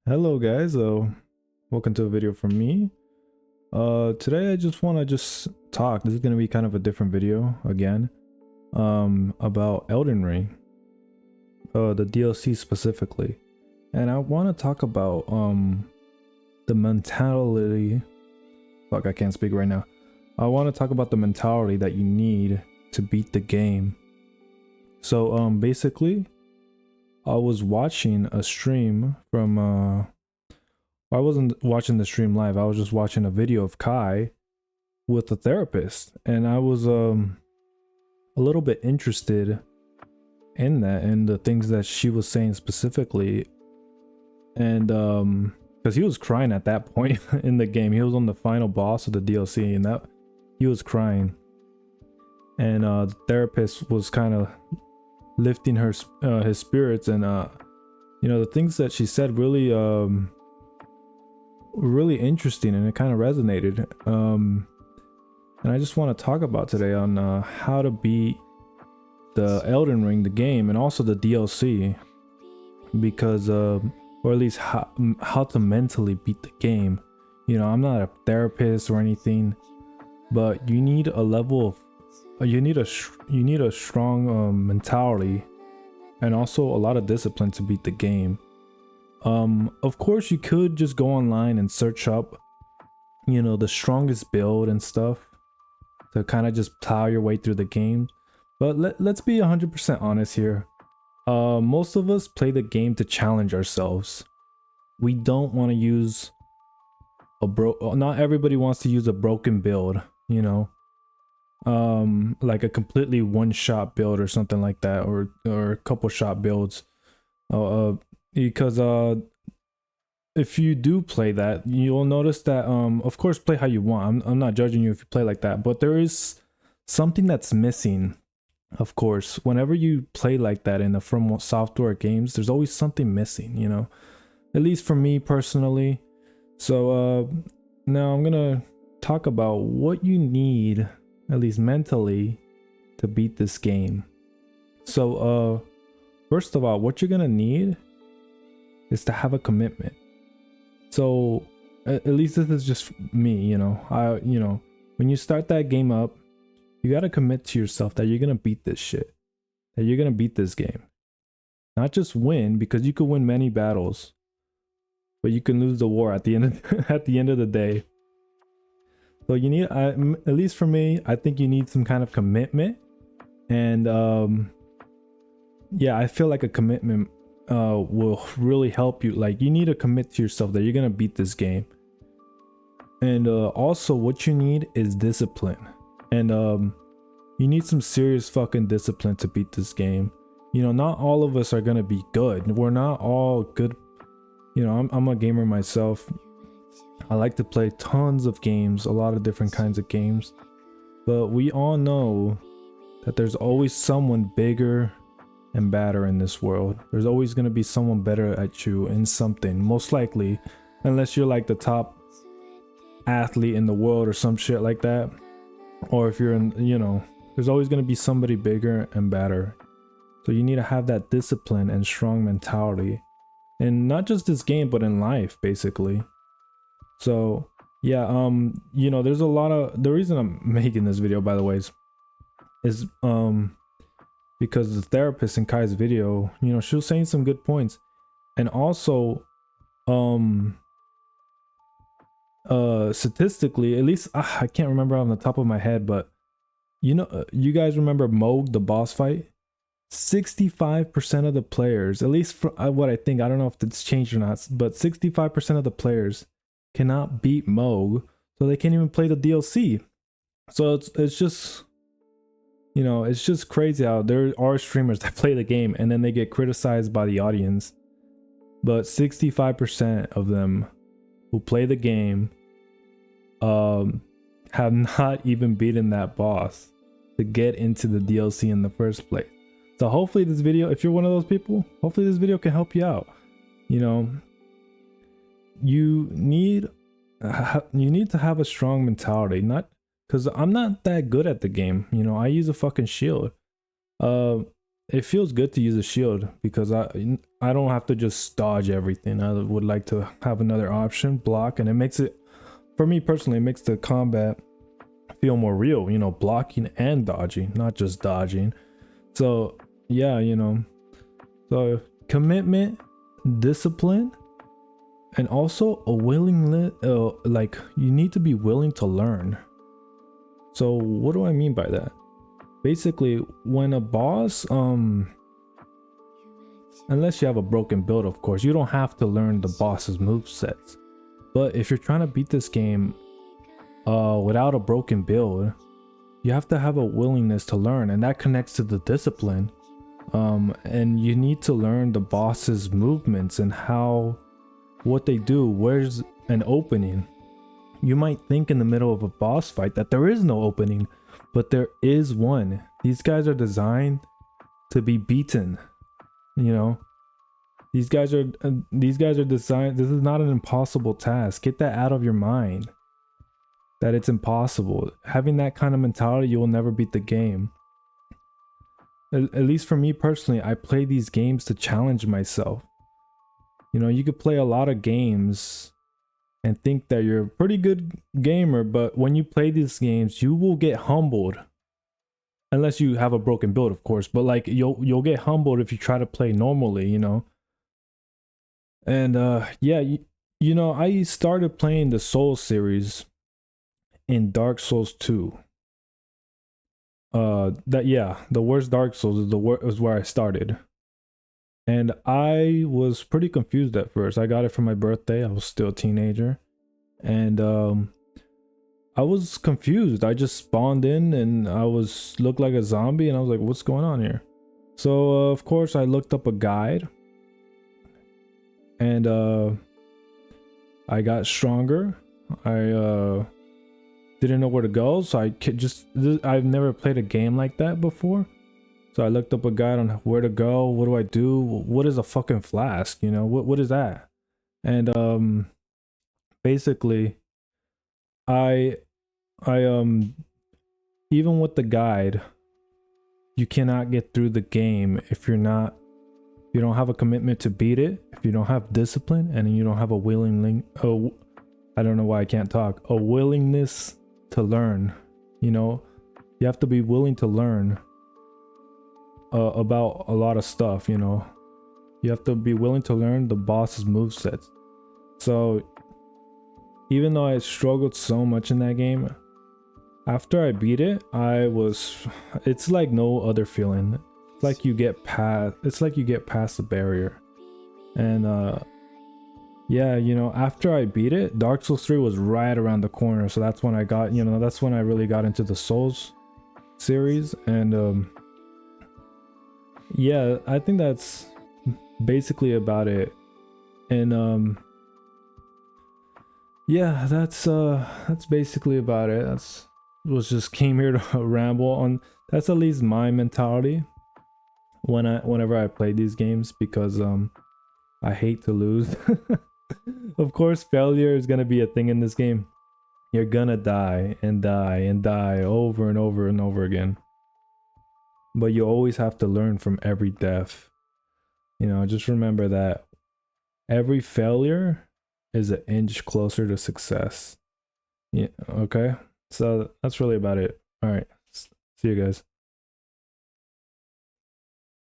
Hello guys, welcome to a video from me. Today I just want to talk. This is going to be kind of a different video again. About Elden Ring. The DLC specifically. And I want to talk about the mentality. Fuck, I can't speak right now. I want to talk about the mentality that you need to beat the game. So basically I was watching a stream from I wasn't watching the stream live. I was just watching a video of Kai with a therapist, and I was a little bit interested in that and the things that she was saying specifically. And because he was crying at that point in the game. He was on the final boss of the DLC, and that he was crying. And the therapist was kind of lifting his spirits, and you know, the things that she said really really interesting, and it kind of resonated. And I just want to talk about today on how to beat the Elden Ring, the game, and also the DLC, because or at least how to mentally beat the game. You know, I'm not a therapist or anything, but you need a level of you need a strong mentality, and also a lot of discipline to beat the game. Of course you could just go online and search up, you know, the strongest build and stuff to kind of just plow your way through the game. But let's be 100% honest here. Most of us play the game to challenge ourselves. We don't want to use not everybody wants to use a broken build, you know. Like a completely one-shot build or something like that, or a couple shot builds. Because if you do play that, you'll notice that of course, play how you want. I'm not judging you if you play like that, but there is something that's missing. Of course, whenever you play like that in the From Software games, there's always something missing, you know, at least for me personally. So now I'm gonna talk about what you need, at least mentally, to beat this game. So first of all, what you're gonna need is to have a commitment. So at least this is just me, you know, when you start that game up, you got to commit to yourself that you're gonna beat this shit, that you're gonna beat this game. Not just win, because you could win many battles, but you can lose the war at the end of, at the end of the day. So you need, at least for me, I think you need some kind of commitment. And yeah, I feel like a commitment will really help you. Like, you need to commit to yourself that you're gonna beat this game. And also what you need is discipline. And you need some serious fucking discipline to beat this game. You know, not all of us are gonna be good. We're not all good. You know, I'm a gamer myself. I like to play tons of games, a lot of different kinds of games, but we all know that there's always someone bigger and badder in this world. There's always going to be someone better at you in something, most likely, unless you're like the top athlete in the world or some shit like that. Or if you're in, you know, there's always going to be somebody bigger and badder. So you need to have that discipline and strong mentality, and not just this game, but in life, basically. So yeah, you know, there's a lot of, the reason I'm making this video, by the way, is because the therapist in Kai's video, you know, she was saying some good points. And also statistically, at least I can't remember on the top of my head, but you know, you guys remember Moog, the boss fight? 65% of the players, at least for what I think, I don't know if it's changed or not, but 65% of the players cannot beat Moog, so they can't even play the DLC. So it's just, you know, it's just crazy how there are streamers that play the game and then they get criticized by the audience, but 65% of them who play the game have not even beaten that boss to get into the DLC in the first place. So hopefully this video, if you're one of those people, hopefully this video can help you out. You know, you need to have a strong mentality, not because I'm not that good at the game. You know, I use a fucking shield. it feels good to use a shield because I don't have to just dodge everything. I would like to have another option, block, and it makes it, for me personally, it makes the combat feel more real, you know, blocking and dodging, not just dodging. So yeah, you know, so commitment, discipline, and also a willingness, like you need to be willing to learn. So what do I mean by that? Basically, when a boss, unless you have a broken build, of course, you don't have to learn the boss's movesets. But if you're trying to beat this game without a broken build, you have to have a willingness to learn, and that connects to the discipline. And you need to learn the boss's movements and what they do. Where's an opening? You might think in the middle of a boss fight that there is no opening, but there is one. These guys are designed to be beaten, you know. These guys are designed. This is not an impossible task. Get that out of your mind, that it's impossible. Having that kind of mentality, you will never beat the game. At least for me personally, I play these games to challenge myself. You know, you could play a lot of games and think that you're a pretty good gamer, but when you play these games, you will get humbled. Unless you have a broken build, of course, but like you'll get humbled if you try to play normally, you know. And yeah, you know, I started playing the Souls series in Dark Souls 2. The worst Dark Souls is where I started. And I was pretty confused at first. I got it for my birthday. I was still a teenager. And I was confused. I just spawned in and I looked like a zombie, and I was like, what's going on here? So of course I looked up a guide, and I got stronger. I didn't know where to go, so I've never played a game like that before. So I looked up a guide on where to go. What do I do? What is a fucking flask? You know, what is that? And basically, I even with the guide, you cannot get through the game if you don't have a commitment to beat it, if you don't have discipline, and you don't have a I don't know why I can't talk. A willingness to learn. You know, you have to be willing to learn about a lot of stuff, you know. You have to be willing to learn the boss's movesets. So even though I struggled so much in that game, after I beat it, it's like no other feeling. It's like you get past the barrier. And yeah, you know, after I beat it, Dark Souls 3 was right around the corner. So that's when that's when I really got into the Souls series. And yeah, I think that's basically about it. And yeah, that's basically about it. Just came here to ramble on. That's at least my mentality whenever I play these games, because I hate to lose. Of course, failure is gonna be a thing in this game. You're gonna die and die and die over and over and over again. But you always have to learn from every death. You know, just remember that every failure is an inch closer to success. Yeah, okay? So that's really about it. All right. See you guys.